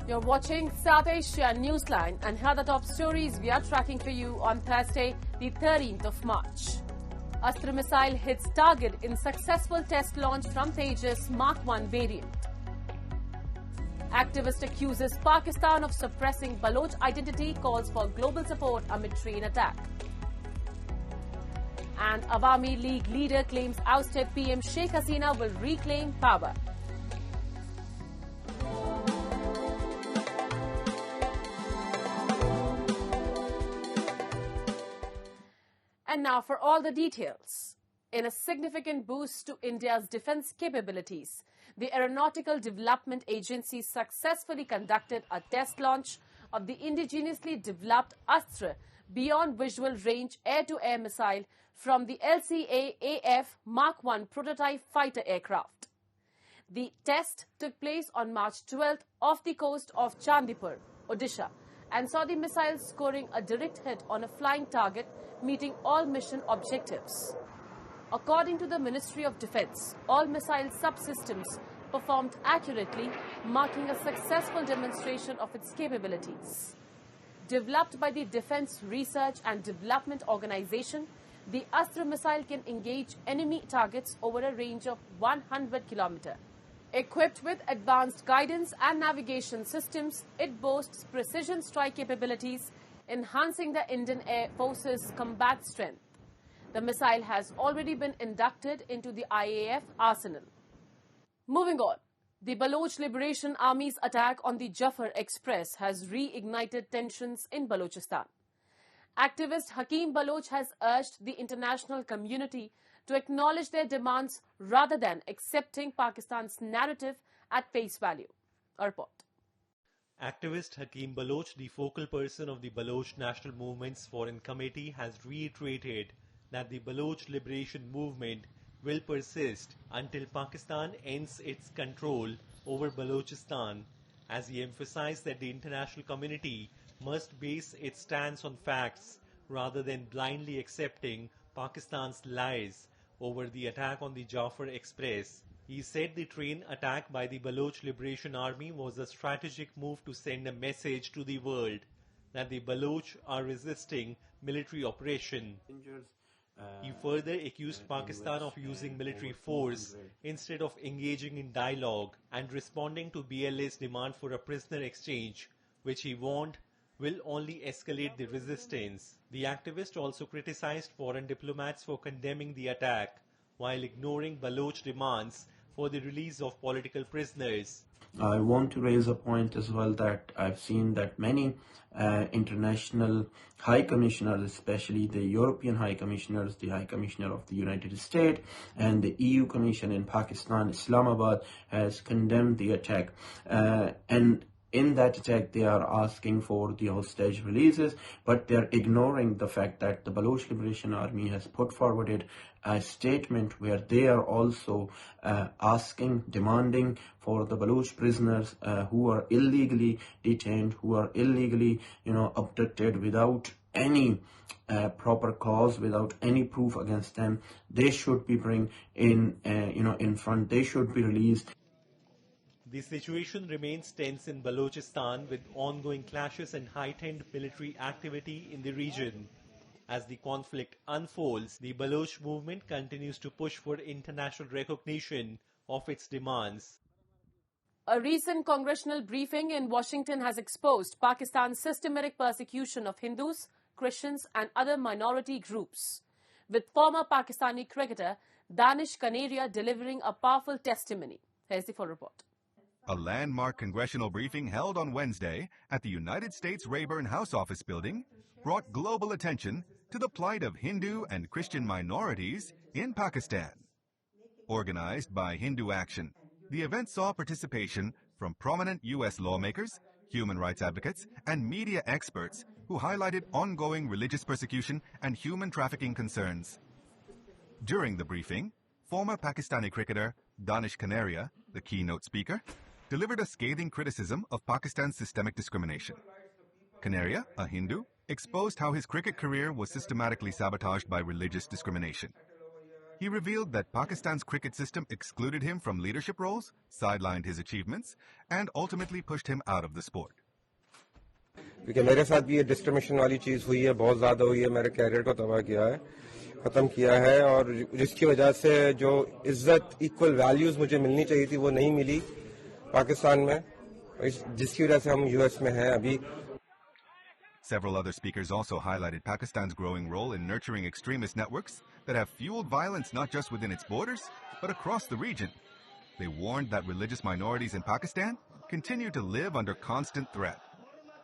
You're watching South Asia Newsline, and here are the top stories we are tracking for you on Thursday, the 13th of March. ASTRA missile hits target in successful test launch from Tejas MK1 variant. Activist accuses Pakistan of suppressing Baloch identity, calls for global support amid train attack. And Awami League leader claims ousted PM Sheikh Hasina will reclaim power. And now for all the details. In a significant boost to India's defence capabilities, the Aeronautical Development Agency successfully conducted a test launch of the indigenously developed ASTRA beyond visual range air-to-air missile from the LCA AF MK1 prototype fighter aircraft. The test took place on March 12th off the coast of Chandipur, Odisha, and saw the missile scoring a direct hit on a flying target, meeting all mission objectives. According to the Ministry of Defence, all missile subsystems performed accurately, marking a successful demonstration of its capabilities. Developed by the Defence Research and Development Organization, the ASTRA missile can engage enemy targets over a range of 100 km. Equipped with advanced guidance and navigation systems, it boasts precision strike capabilities, enhancing the Indian Air Force's combat strength. The missile has already been inducted into the IAF arsenal. Moving on, the Baloch Liberation Army's attack on the Jaffar Express has reignited tensions in Balochistan. Activist Hakeem Baloch has urged the international community to acknowledge their demands rather than accepting Pakistan's narrative at face value. A report. Activist Hakeem Baloch, the focal person of the Baloch National Movement's Foreign Committee, has reiterated that the Baloch Liberation Movement will persist until Pakistan ends its control over Balochistan, as he emphasized that the international community must base its stance on facts rather than blindly accepting Pakistan's lies over the attack on the Jaffar Express. He said the train attack by the Baloch Liberation Army was a strategic move to send a message to the world that the Baloch are resisting military oppression. He further accused Pakistan of using military force instead of engaging in dialogue and responding to BLA's demand for a prisoner exchange, which he warned will only escalate the resistance. The activist also criticized foreign diplomats for condemning the attack, while ignoring Baloch demands for the release of political prisoners. I want to raise a point as well that I've seen that many international high commissioners, especially the European high commissioners, the High Commissioner of the United States and the EU Commission in Pakistan, Islamabad, has condemned the attack. And in that attack, they are asking for the hostage releases, but they're ignoring the fact that the Baloch Liberation Army has put forwarded a statement where they are also demanding for the Baloch prisoners who are illegally detained, who are illegally, abducted without any proper cause, without any proof against them. They should be brought in front. They should be released. The situation remains tense in Balochistan, with ongoing clashes and heightened military activity in the region. As the conflict unfolds, the Baloch movement continues to push for international recognition of its demands. A recent congressional briefing in Washington has exposed Pakistan's systematic persecution of Hindus, Christians and other minority groups, with former Pakistani cricketer Danish Kaneria delivering a powerful testimony. Here's the full report. A landmark congressional briefing held on Wednesday at the United States Rayburn House Office building brought global attention to the plight of Hindu and Christian minorities in Pakistan. Organized by Hindu Action, the event saw participation from prominent U.S. lawmakers, human rights advocates, and media experts who highlighted ongoing religious persecution and human trafficking concerns. During the briefing, former Pakistani cricketer Danish Kaneria, the keynote speaker, delivered a scathing criticism of Pakistan's systemic discrimination. Kaneria, a Hindu, exposed how his cricket career was systematically sabotaged by religious discrimination. He revealed that Pakistan's cricket system excluded him from leadership roles, sidelined his achievements, and ultimately pushed him out of the sport. क्योंकि मेरे साथ भी ये discrimination वाली चीज हुई है, बहुत ज्यादा हुई है, मेरे कैरियर को तबाह किया है, खत्म किया है, और जिसकी वजह से जो इज्जत, इक्वल वैल्यूज मुझे मिलनी चाहिए थी वो नहीं मिली पाकिस्तान में, जिसकी वजह से हम यूएस में हैं अभी. Several other speakers also highlighted Pakistan's growing role in nurturing extremist networks that have fueled violence not just within its borders, but across the region. They warned that religious minorities in Pakistan continue to live under constant threat.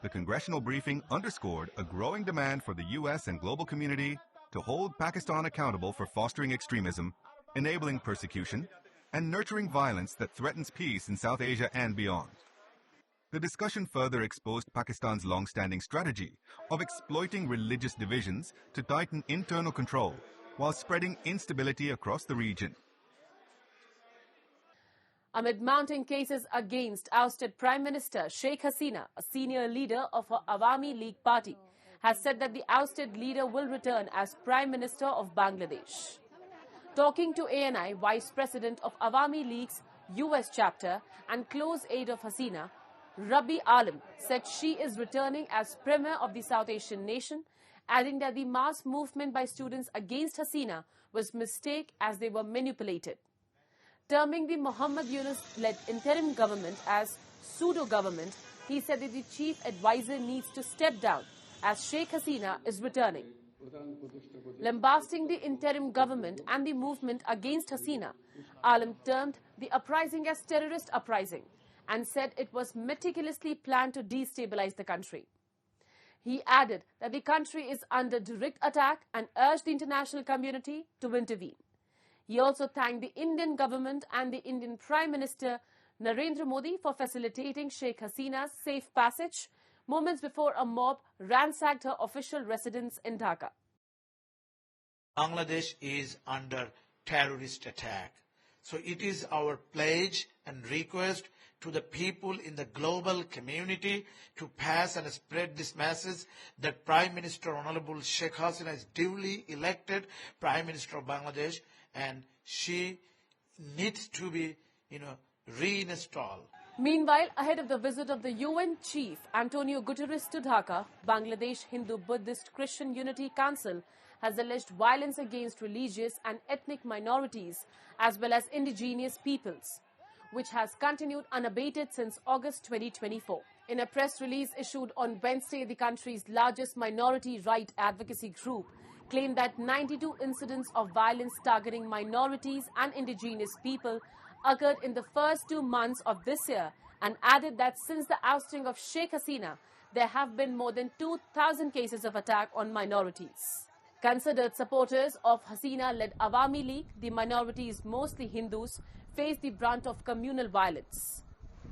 The congressional briefing underscored a growing demand for the U.S. and global community to hold Pakistan accountable for fostering extremism, enabling persecution, and nurturing violence that threatens peace in South Asia and beyond. The discussion further exposed Pakistan's long-standing strategy of exploiting religious divisions to tighten internal control while spreading instability across the region. Amid mounting cases against ousted Prime Minister Sheikh Hasina, a senior leader of her Awami League party, has said that the ousted leader will return as Prime Minister of Bangladesh. Talking to ANI, Vice President of Awami League's US chapter and close aide of Hasina, Rabi Alim said she is returning as Premier of the South Asian nation, adding that the mass movement by students against Hasina was a mistake as they were manipulated. Terming the Muhammad Yunus-led interim government as pseudo-government, he said that the chief advisor needs to step down as Sheikh Hasina is returning. Lambasting the interim government and the movement against Hasina, Alim termed the uprising as terrorist uprising and said it was meticulously planned to destabilize the country. He added that the country is under direct attack and urged the international community to intervene. He also thanked the Indian government and the Indian Prime Minister Narendra Modi for facilitating Sheikh Hasina's safe passage moments before a mob ransacked her official residence in Dhaka. Bangladesh is under terrorist attack. So it is our pledge and request to the people in the global community to pass and spread this message that Prime Minister Honorable Sheikh Hasina is duly elected Prime Minister of Bangladesh and she needs to be, reinstalled. Meanwhile, ahead of the visit of the UN chief Antonio Guterres to Dhaka, Bangladesh Hindu-Buddhist Christian Unity Council has alleged violence against religious and ethnic minorities as well as indigenous peoples, which has continued unabated since August 2024. In a press release issued on Wednesday, the country's largest minority right advocacy group claimed that 92 incidents of violence targeting minorities and indigenous people occurred in the first 2 months of this year and added that since the ousting of Sheikh Hasina, there have been more than 2,000 cases of attack on minorities. Considered supporters of Hasina-led Awami League, the minorities, mostly Hindus, face the brunt of communal violence.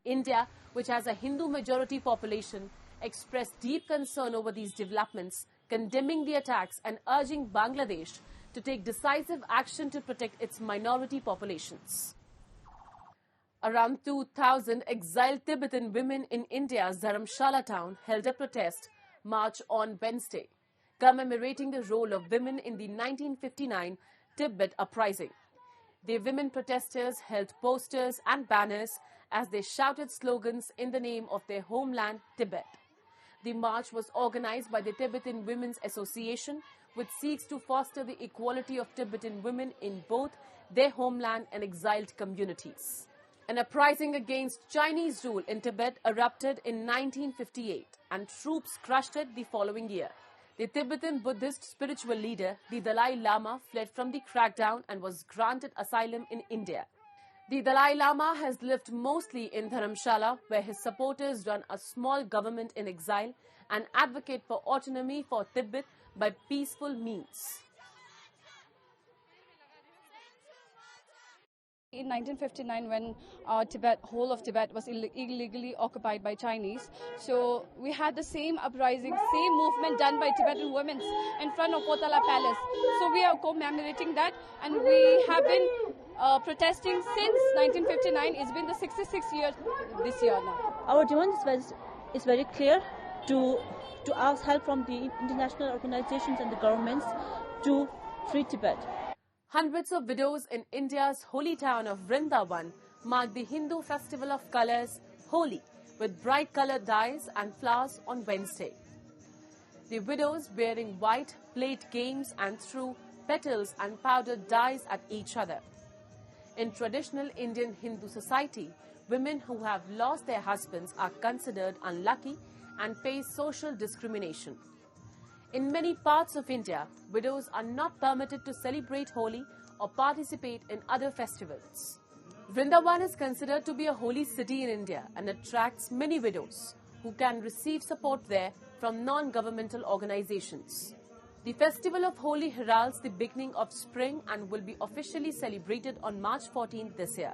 India, which has a Hindu majority population, expressed deep concern over these developments, condemning the attacks and urging Bangladesh to take decisive action to protect its minority populations. Around 2,000 exiled Tibetan women in India's Dharamsala town held a protest march on Wednesday, commemorating the role of women in the 1959 Tibet uprising. The women protesters held posters and banners as they shouted slogans in the name of their homeland, Tibet. The march was organized by the Tibetan Women's Association, which seeks to foster the equality of Tibetan women in both their homeland and exiled communities. An uprising against Chinese rule in Tibet erupted in 1958 and troops crushed it the following year. The Tibetan Buddhist spiritual leader, the Dalai Lama, fled from the crackdown and was granted asylum in India. The Dalai Lama has lived mostly in Dharamsala, where his supporters run a small government in exile and advocate for autonomy for Tibet by peaceful means. In 1959, when whole of Tibet was illegally occupied by Chinese, so we had the same uprising, same movement done by Tibetan women in front of Potala Palace. So we are commemorating that, and we have been protesting since 1959. It's been the 66 years this year now. Our demand is very clear to ask help from the international organizations and the governments to free Tibet. Hundreds of widows in India's holy town of Vrindavan mark the Hindu festival of colours, Holi, with bright coloured dyes and flowers on Wednesday. The widows wearing white played games and threw petals and powdered dyes at each other. In traditional Indian Hindu society, women who have lost their husbands are considered unlucky and face social discrimination. In many parts of India, widows are not permitted to celebrate Holi or participate in other festivals. Vrindavan is considered to be a holy city in India and attracts many widows who can receive support there from non-governmental organizations. The festival of Holi heralds the beginning of spring and will be officially celebrated on March 14th this year.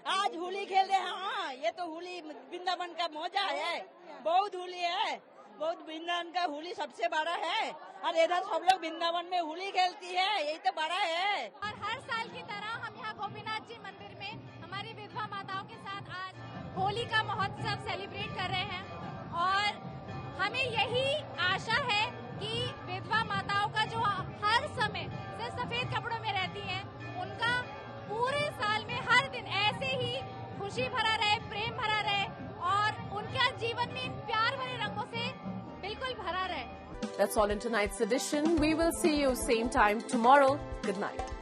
आज होली खेल रहे हैं। हाँ, ये तो होली वृंदावन का मौजा है, बहुत होली है, बहुत वृंदावन का होली सबसे बड़ा है और इधर सब लोग वृंदावन में होली खेलती है, यही तो बड़ा है। और हर साल की तरह हम यहाँ गोपीनाथ जी मंदिर में हमारी विधवा माताओं के साथ आज होली का महोत्सव सेलिब्रेट कर रहे हैं और हमें यही आशा है कि विधवा माताओं का जो हर समय से सफेद कपड़ों में रहती हैं, उनका पूरे साल में हर दिन ऐसे ही खुशी भरा रहे, प्रेम भरा रहे और उनका जीवन में इन प्यार भरे रंगों से बिल्कुल भरा रहे। That's all in tonight's edition. We will see you same time tomorrow. Good night.